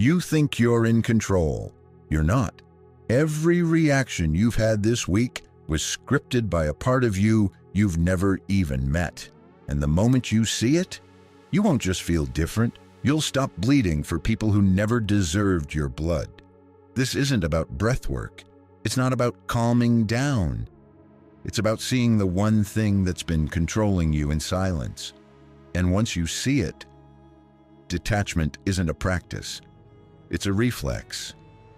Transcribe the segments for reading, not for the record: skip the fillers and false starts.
You think you're in control. You're not. Every reaction you've had this week was scripted by a part of you you've never even met. And the moment you see it, you won't just feel different. You'll stop bleeding for people who never deserved your blood. This isn't about breathwork. It's not about calming down. It's about seeing the one thing that's been controlling you in silence. And once you see it, detachment isn't a practice. It's a reflex.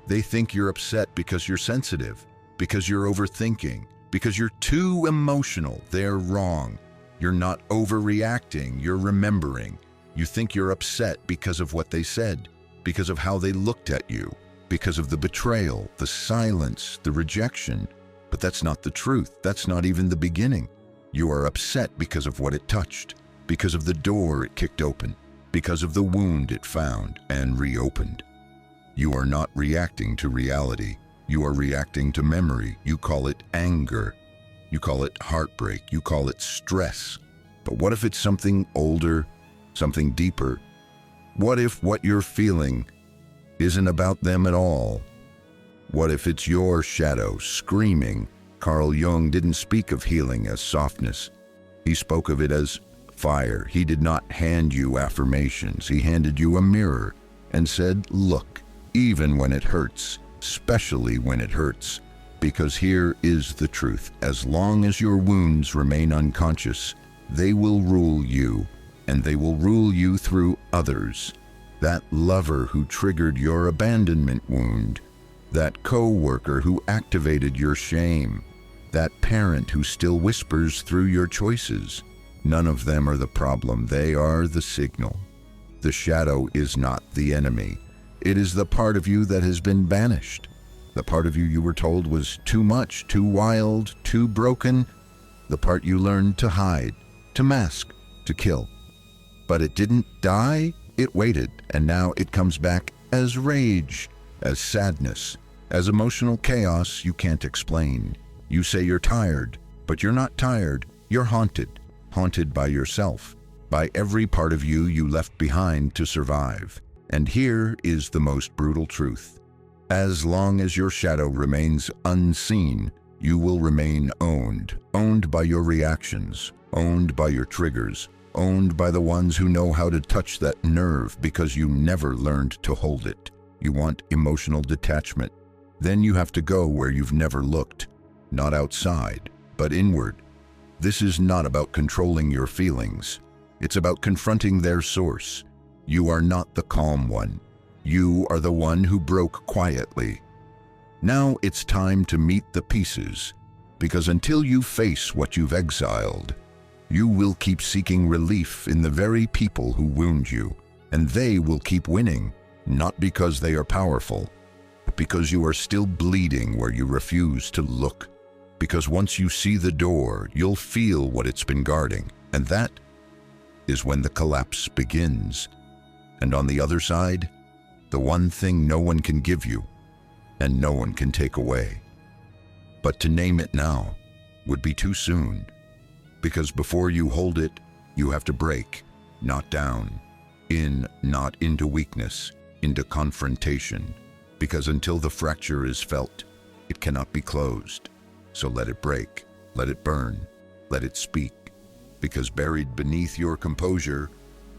They think you're upset because you're sensitive, because you're overthinking, because you're too emotional. They're wrong. You're not overreacting, you're remembering. You think you're upset because of what they said, because of how they looked at you, because of the betrayal, the silence, the rejection. But that's not the truth. That's not even the beginning. You are upset because of what it touched, because of the door it kicked open, because of the wound it found and reopened. You are not reacting to reality. You are reacting to memory. You call it anger. You call it heartbreak. You call it stress. But what if it's something older, something deeper? What if what you're feeling isn't about them at all? What if it's your shadow screaming? Carl Jung didn't speak of healing as softness. He spoke of it as fire. He did not hand you affirmations. He handed you a mirror and said, look, even when it hurts, especially when it hurts. Because here is the truth. As long as your wounds remain unconscious, they will rule you, and they will rule you through others. That lover who triggered your abandonment wound, that co-worker who activated your shame, that parent who still whispers through your choices. None of them are the problem. They are the signal. The shadow is not the enemy. It is the part of you that has been banished. The part of you you were told was too much, too wild, too broken. The part you learned to hide, to mask, to kill. But it didn't die, it waited, and now it comes back as rage, as sadness, as emotional chaos you can't explain. You say you're tired, but you're not tired. You're haunted, haunted by yourself, by every part of you you left behind to survive. And here is the most brutal truth. As long as your shadow remains unseen, you will remain owned. Owned by your reactions, owned by your triggers, owned by the ones who know how to touch that nerve because you never learned to hold it. You want emotional detachment. Then you have to go where you've never looked. Not outside, but inward. This is not about controlling your feelings. It's about confronting their source. You are not the calm one. You are the one who broke quietly. Now it's time to meet the pieces, because until you face what you've exiled, you will keep seeking relief in the very people who wound you, and they will keep winning, not because they are powerful, but because you are still bleeding where you refuse to look. Because once you see the door, you'll feel what it's been guarding, and that is when the collapse begins. And on the other side, the one thing no one can give you, and no one can take away. But to name it now would be too soon, because before you hold it, you have to break, not down, not into weakness, into confrontation. Because until the fracture is felt, it cannot be closed. So let it break, let it burn, let it speak. Because buried beneath your composure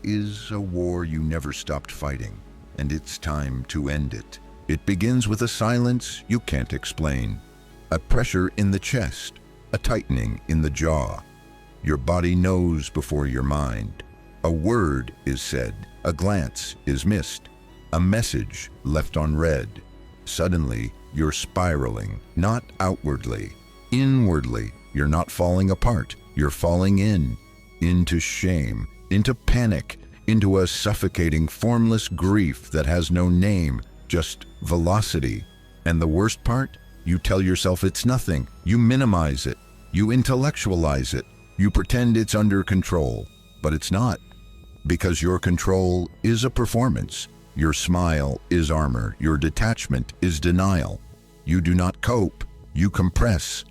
is a war you never stopped fighting, and it's time to end it. It begins with a silence you can't explain, a pressure in the chest, a tightening in the jaw. Your body knows before your mind. A word is said, a glance is missed, a message left unread. Suddenly, you're spiraling, not outwardly, inwardly. You're not falling apart, you're falling into shame, into panic, into a suffocating, formless grief that has no name, just velocity. And the worst part? You tell yourself it's nothing. You minimize it. You intellectualize it. You pretend it's under control. But it's not. Because your control is a performance. Your smile is armor. Your detachment is denial. You do not cope. You compress.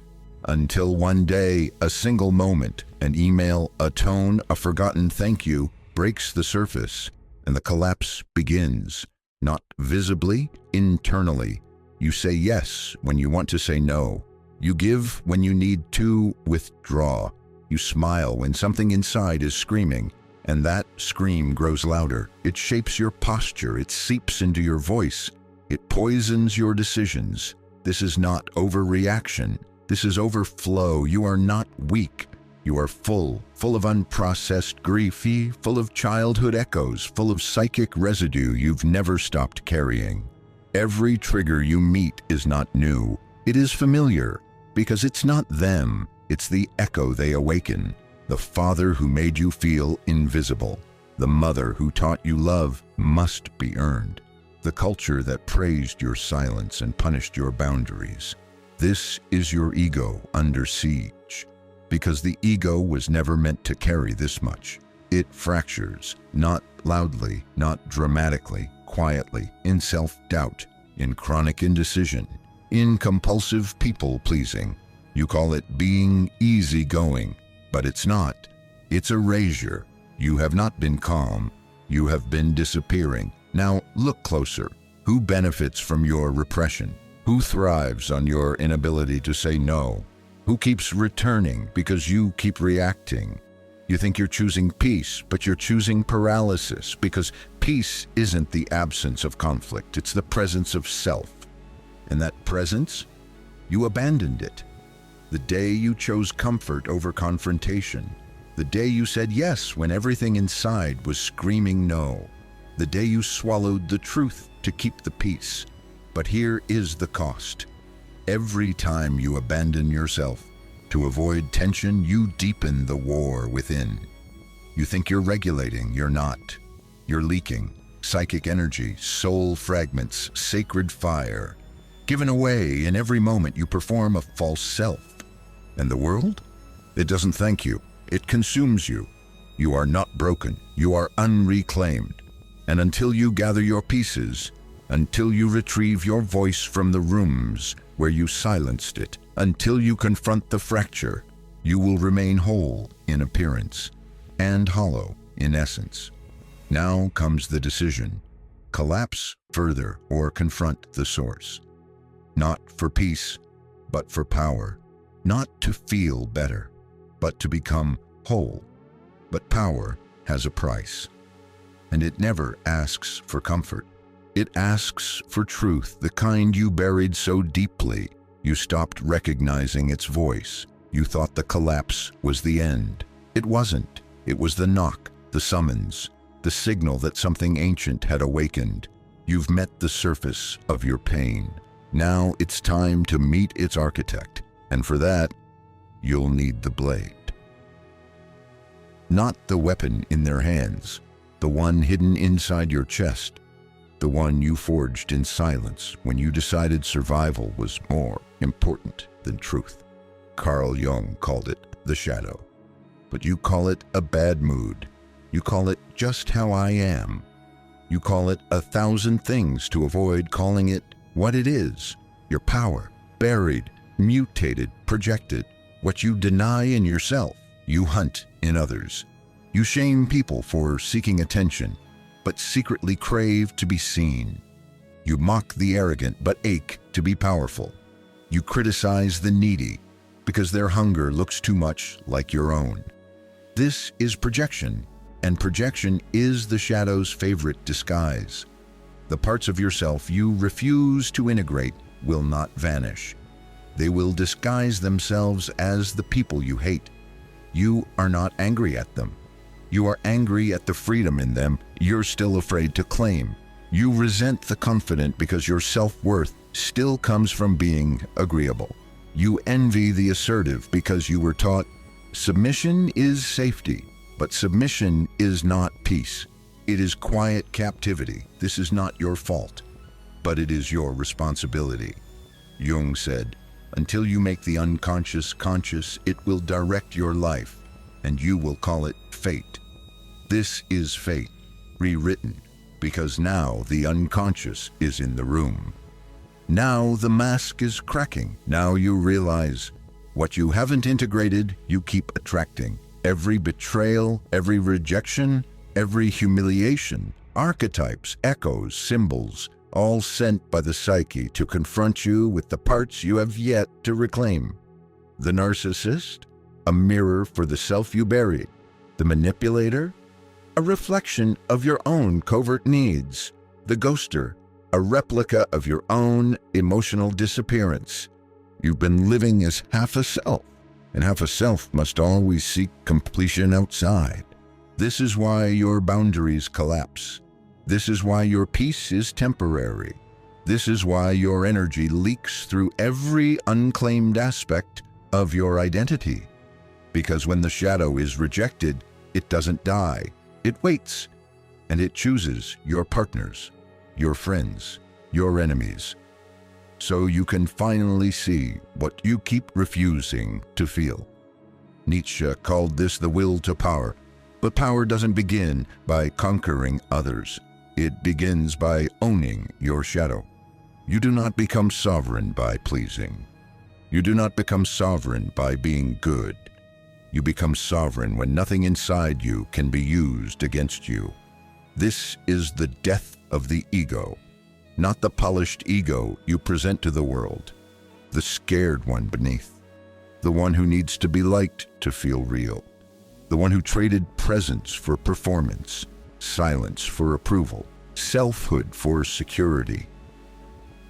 Until one day, a single moment, an email, a tone, a forgotten thank you, breaks the surface, and the collapse begins. not visibly, internally. You say yes when you want to say no. You give when you need to withdraw. You smile when something inside is screaming, and that scream grows louder. It shapes your posture, it seeps into your voice, it poisons your decisions. This is not overreaction. This is overflow. You are not weak. You are full of unprocessed grief, full of childhood echoes, full of psychic residue you've never stopped carrying. Every trigger you meet is not new. It is familiar, because it's not them, it's the echo they awaken. The father who made you feel invisible. The mother who taught you love must be earned. The culture that praised your silence and punished your boundaries. This is your ego under siege. Because the ego was never meant to carry this much. It fractures, not loudly, not dramatically, quietly, in self-doubt, in chronic indecision, in compulsive people-pleasing. You call it being easygoing, but it's not. It's erasure. You have not been calm. You have been disappearing. Now look closer. Who benefits from your repression? Who thrives on your inability to say no? Who keeps returning because you keep reacting? You think you're choosing peace, but you're choosing paralysis, because peace isn't the absence of conflict, it's the presence of self. And that presence, you abandoned it. The day you chose comfort over confrontation. The day you said yes when everything inside was screaming no. The day you swallowed the truth to keep the peace. But here is the cost. Every time you abandon yourself to avoid tension, you deepen the war within. You think you're regulating, you're not. You're leaking. Psychic energy, soul fragments, sacred fire. Given away in every moment you perform a false self. And the world? It doesn't thank you. It consumes you. You are not broken. You are unreclaimed. And until you gather your pieces, until you retrieve your voice from the rooms where you silenced it, until you confront the fracture, you will remain whole in appearance and hollow in essence. Now comes the decision. Collapse further or confront the source. Not for peace, but for power. Not to feel better, but to become whole. But power has a price. And it never asks for comfort. It asks for truth, the kind you buried so deeply, you stopped recognizing its voice. You thought the collapse was the end. It wasn't. It was the knock, the summons, the signal that something ancient had awakened. You've met the surface of your pain. Now it's time to meet its architect, and for that, you'll need the blade. Not the weapon in their hands, the one hidden inside your chest, the one you forged in silence when you decided survival was more important than truth. Carl Jung called it the shadow. But you call it a bad mood. You call it just how I am. You call it 1,000 things to avoid calling it what it is. Your power, buried, mutated, projected. What you deny in yourself, you hunt in others. You shame people for seeking attention, but secretly crave to be seen. You mock the arrogant, but ache to be powerful. You criticize the needy, because their hunger looks too much like your own. This is projection, and projection is the shadow's favorite disguise. The parts of yourself you refuse to integrate will not vanish. They will disguise themselves as the people you hate. You are not angry at them. You are angry at the freedom in them you're still afraid to claim. You resent the confident because your self-worth still comes from being agreeable. You envy the assertive because you were taught submission is safety, but submission is not peace. It is quiet captivity. This is not your fault, but it is your responsibility. Jung said, until you make the unconscious conscious, it will direct your life, and you will call it fate. This is fate, rewritten, because now the unconscious is in the room. Now the mask is cracking. Now you realize what you haven't integrated, you keep attracting. Every betrayal, every rejection, every humiliation Archetypes, echoes, symbols, all sent by the psyche to confront you with the parts you have yet to reclaim. The narcissist, a mirror for the self you buried. The manipulator, a reflection of your own covert needs. The ghoster, a replica of your own emotional disappearance. You've been living as half a self, and half a self must always seek completion outside. This is why your boundaries collapse. This is why your peace is temporary. This is why your energy leaks through every unclaimed aspect of your identity. Because when the shadow is rejected, it doesn't die. It waits, and it chooses your partners, your friends, your enemies. So you can finally see what you keep refusing to feel. Nietzsche called this the will to power. But power doesn't begin by conquering others. It begins by owning your shadow. You do not become sovereign by pleasing. You do not become sovereign by being good. You become sovereign when nothing inside you can be used against you. This is the death of the ego, not the polished ego you present to the world, the scared one beneath, the one who needs to be liked to feel real, the one who traded presence for performance, silence for approval, selfhood for security.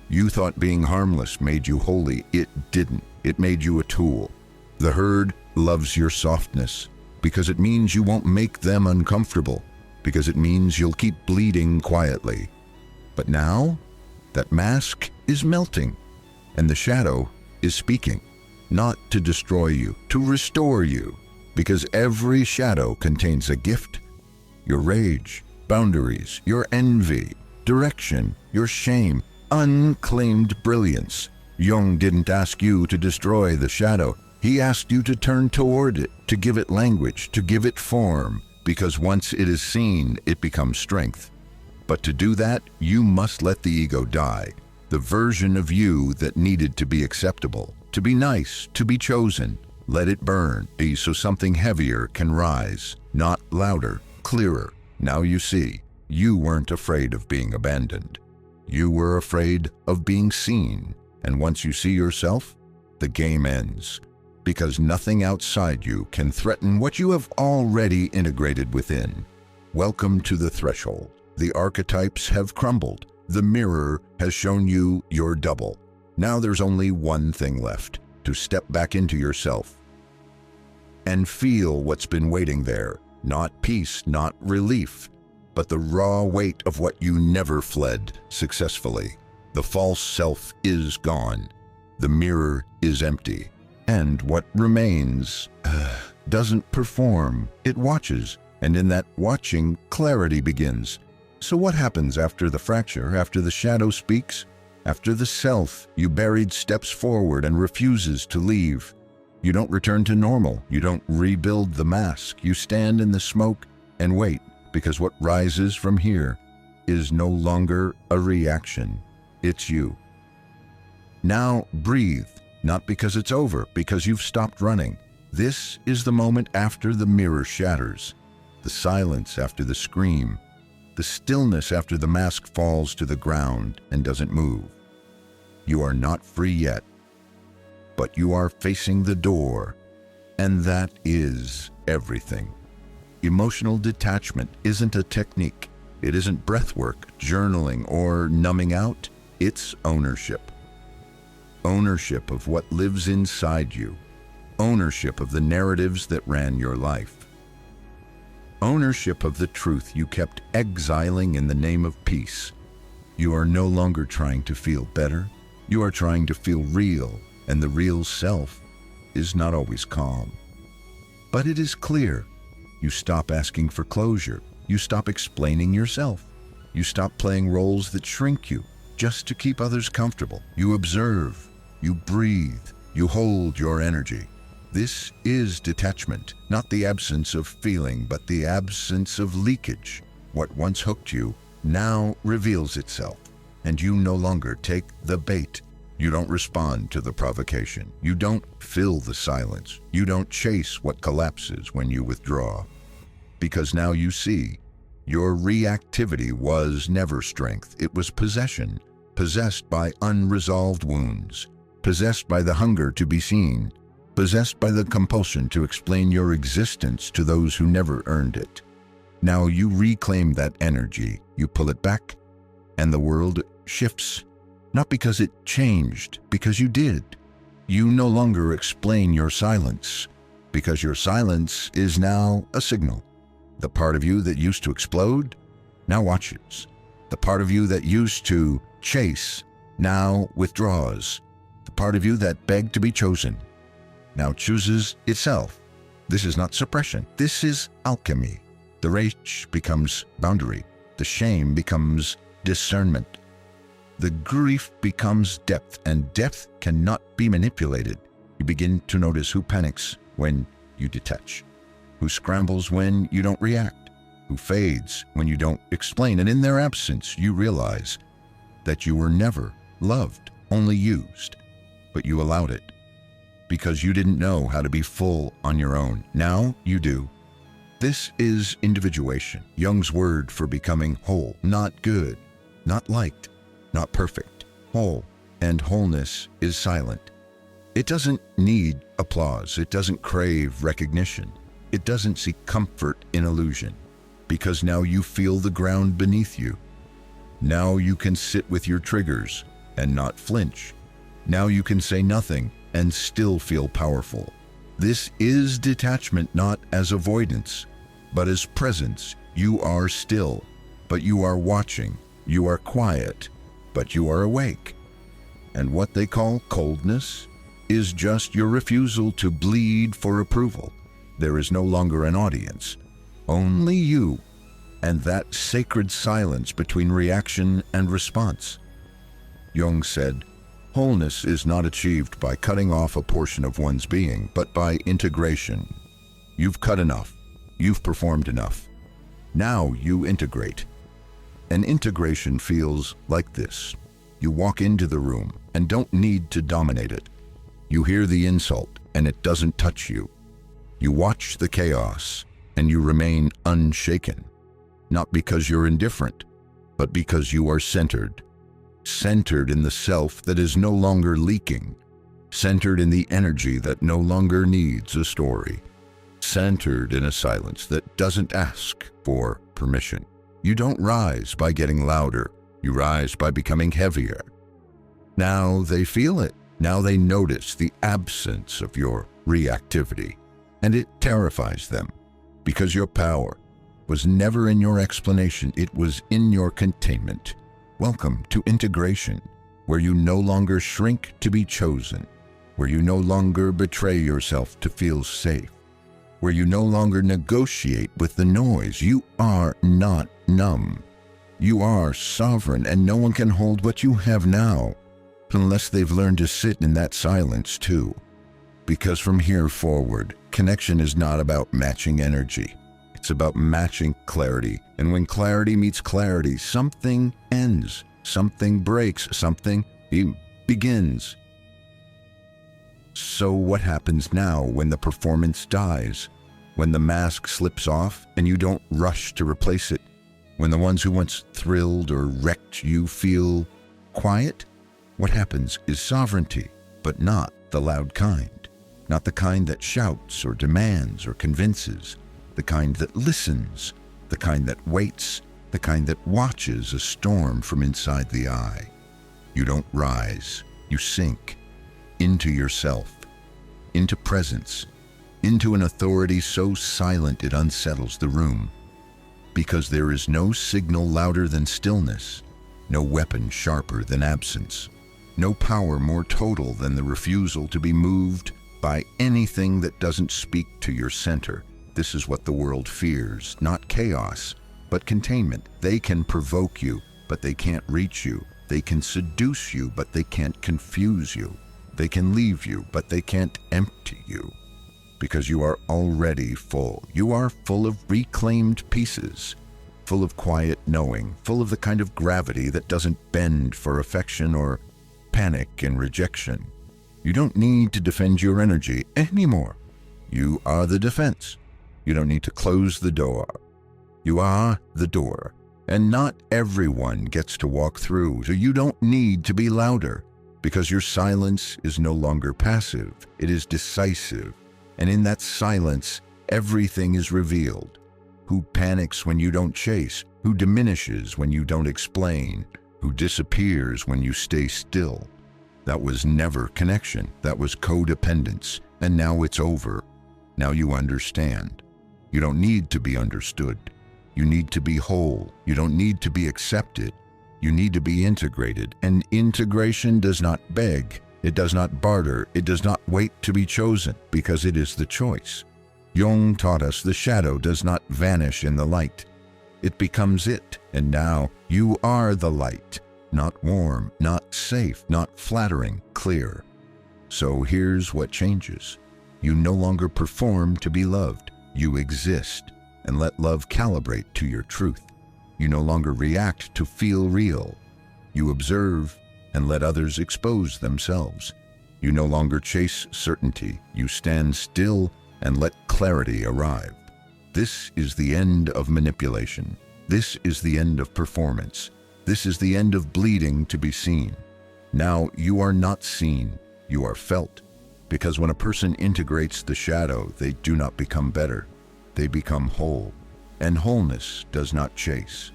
You thought being harmless made you holy. It didn't. It made you a tool. The herd loves your softness because it means you won't make them uncomfortable, because it means you'll keep bleeding quietly. But now, that mask is melting, and the shadow is speaking, not to destroy you, to restore you, because every shadow contains a gift: your rage, boundaries, your envy, direction, your shame, unclaimed brilliance. Jung didn't ask you to destroy the shadow. He asked you to turn toward it, to give it language, to give it form, because once it is seen, it becomes strength. But to do that, you must let the ego die, the version of you that needed to be acceptable, to be nice, to be chosen. Let it burn, so something heavier can rise, not louder, clearer. Now you see, you weren't afraid of being abandoned. You were afraid of being seen. And once you see yourself, the game ends. Because nothing outside you can threaten what you have already integrated within. Welcome to the threshold. The archetypes have crumbled. The mirror has shown you your double. Now there's only one thing left: to step back into yourself and feel what's been waiting there. Not peace, not relief, but the raw weight of what you never fled successfully. The false self is gone. The mirror is empty. And what remains doesn't perform. It watches, and in that watching, clarity begins. So what happens after the fracture, after the shadow speaks? After the self you buried steps forward and refuses to leave? You don't return to normal. You don't rebuild the mask. You stand in the smoke and wait, because what rises from here is no longer a reaction. It's you. Now breathe, not because it's over, because you've stopped running. This is the moment after the mirror shatters, the silence after the scream, the stillness after the mask falls to the ground and doesn't move. You are not free yet, but you are facing the door, and that is everything. Emotional detachment isn't a technique. It isn't breathwork, journaling, or numbing out. It's ownership. Ownership of what lives inside you. Ownership of the narratives that ran your life. Ownership of the truth you kept exiling in the name of peace. You are no longer trying to feel better. You are trying to feel real, and the real self is not always calm. But it is clear. You stop asking for closure. You stop explaining yourself. You stop playing roles that shrink you just to keep others comfortable. You observe. You breathe. You hold your energy. This is detachment, not the absence of feeling, but the absence of leakage. What once hooked you now reveals itself, and you no longer take the bait. You don't respond to the provocation. You don't fill the silence. You don't chase what collapses when you withdraw. Because now you see, Your reactivity was never strength. It was possession, possessed by unresolved wounds, possessed by the hunger to be seen, possessed by the compulsion to explain your existence to those who never earned it. Now you reclaim that energy, you pull it back, and the world shifts. Not because it changed, because you did. You no longer explain your silence, because your silence is now a signal. The part of you that used to explode now watches. The part of you that used to chase now withdraws. The part of you that begged to be chosen now chooses itself. This is not suppression. This is alchemy. The rage becomes boundary. The shame becomes discernment. The grief becomes depth, and depth cannot be manipulated. You begin to notice who panics when you detach, who scrambles when you don't react, who fades when you don't explain, and in their absence you realize that you were never loved, only used, but you allowed it because you didn't know how to be full on your own. Now you do. This is individuation, Jung's word for becoming whole, not good, not liked, not perfect, whole, and wholeness is silent. It doesn't need applause. It doesn't crave recognition. It doesn't seek comfort in illusion, because now you feel the ground beneath you. Now you can sit with your triggers and not flinch. Now you can say nothing and still feel powerful. This is detachment, not as avoidance, but as presence. You are still, but you are watching. You are quiet, but you are awake. And what they call coldness is just your refusal to bleed for approval. There is no longer an audience, only you, and that sacred silence between reaction and response. Jung said, wholeness is not achieved by cutting off a portion of one's being, but by integration. You've cut enough. You've performed enough. Now you integrate. And integration feels like this. You walk into the room and don't need to dominate it. You hear the insult and it doesn't touch you. You watch the chaos and you remain unshaken. Not because you're indifferent, but because you are centered. Centered in the self that is no longer leaking. Centered in the energy that no longer needs a story. Centered in a silence that doesn't ask for permission. You don't rise by getting louder. You rise by becoming heavier. Now they feel it. Now they notice the absence of your reactivity. And it terrifies them, because your power was never in your explanation. It was in your containment. Welcome to integration, where you no longer shrink to be chosen, where you no longer betray yourself to feel safe, where you no longer negotiate with the noise. You are not numb. You are sovereign, and no one can hold what you have now, unless they've learned to sit in that silence too. Because from here forward, connection is not about matching energy. It's about matching clarity. And when clarity meets clarity, something ends, something breaks, something begins. So what happens now when the performance dies? When the mask slips off and you don't rush to replace it? When the ones who once thrilled or wrecked you feel quiet? What happens is sovereignty, but not the loud kind. Not the kind that shouts or demands or convinces. The kind that listens. The kind that waits. The kind that watches a storm from inside the eye. You don't rise. You sink into yourself, into presence, into an authority so silent it unsettles the room. Because there is no signal louder than stillness, no weapon sharper than absence, no power more total than the refusal to be moved by anything that doesn't speak to your center. This is what the world fears, not chaos, but containment. They can provoke you, but they can't reach you. They can seduce you, but they can't confuse you. They can leave you, but they can't empty you. Because you are already full. You are full of reclaimed pieces, full of quiet knowing, full of the kind of gravity that doesn't bend for affection or panic and rejection. You don't need to defend your energy anymore. You are the defense. You don't need to close the door. You are the door, and not everyone gets to walk through, so you don't need to be louder, because your silence is no longer passive, it is decisive, and in that silence, everything is revealed. Who panics when you don't chase, who diminishes when you don't explain, who disappears when you stay still. That was never connection, that was codependence, and now it's over. Now you understand. You don't need to be understood. You need to be whole. You don't need to be accepted. You need to be integrated, and integration does not beg, it does not barter, it does not wait to be chosen, because it is the choice. Jung taught us the shadow does not vanish in the light. It becomes it, and now you are the light. Not warm, not safe, not flattering, clear. So here's what changes. You no longer perform to be loved. You exist, and let love calibrate to your truth. You no longer react to feel real. You observe and let others expose themselves. You no longer chase certainty. You stand still and let clarity arrive. This is the end of manipulation. This is the end of performance. This is the end of bleeding to be seen. Now you are not seen, you are felt. Because when a person integrates the shadow, they do not become better. They become whole. And wholeness does not chase.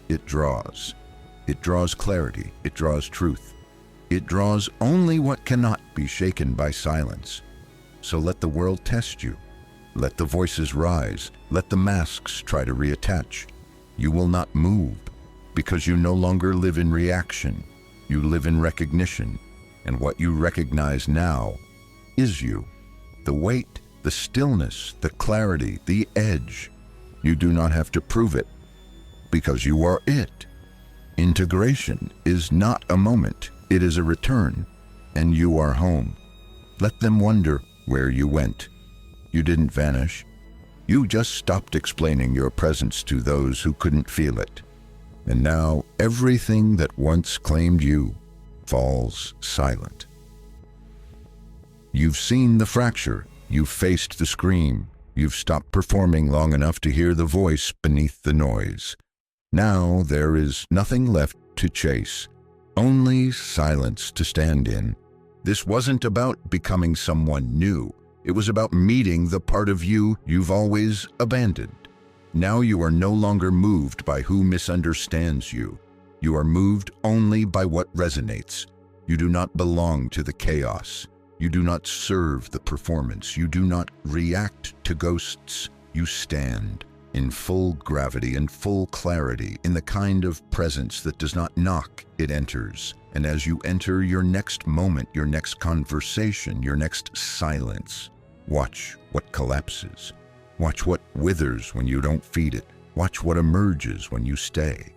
It draws. It draws clarity. It draws truth. It draws only what cannot be shaken by silence. So let the world test you. Let the voices rise. Let the masks try to reattach. You will not move, because you no longer live in reaction. You live in recognition. And what you recognize now is you. The weight, the stillness, the clarity, the edge. You do not have to prove it, because you are it. Integration is not a moment, it is a return, and you are home. Let them wonder where you went. You didn't vanish. You just stopped explaining your presence to those who couldn't feel it. And now everything that once claimed you falls silent. You've seen the fracture, you've faced the scream, you've stopped performing long enough to hear the voice beneath the noise. Now there is nothing left to chase, only silence to stand in. This wasn't about becoming someone new. It was about meeting the part of you you've always abandoned. Now you are no longer moved by who misunderstands you. You are moved only by what resonates. You do not belong to the chaos. You do not serve the performance. You do not react to ghosts. You stand in full gravity and full clarity, in the kind of presence that does not knock, it enters. And as you enter your next moment, your next conversation, your next silence, watch what collapses. Watch what withers when you don't feed it. Watch what emerges when you stay.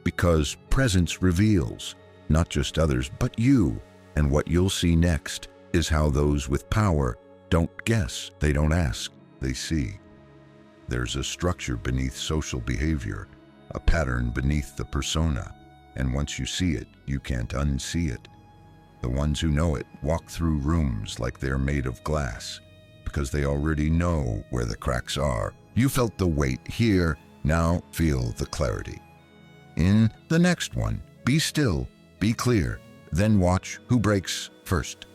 Because presence reveals, not just others, but you. And what you'll see next is how those with power don't guess, they don't ask, they see. There's a structure beneath social behavior, a pattern beneath the persona, and once you see it, you can't unsee it. The ones who know it walk through rooms like they're made of glass, because they already know where the cracks are. You felt the weight here, now feel the clarity. In the next one, be still, be clear, then watch who breaks first.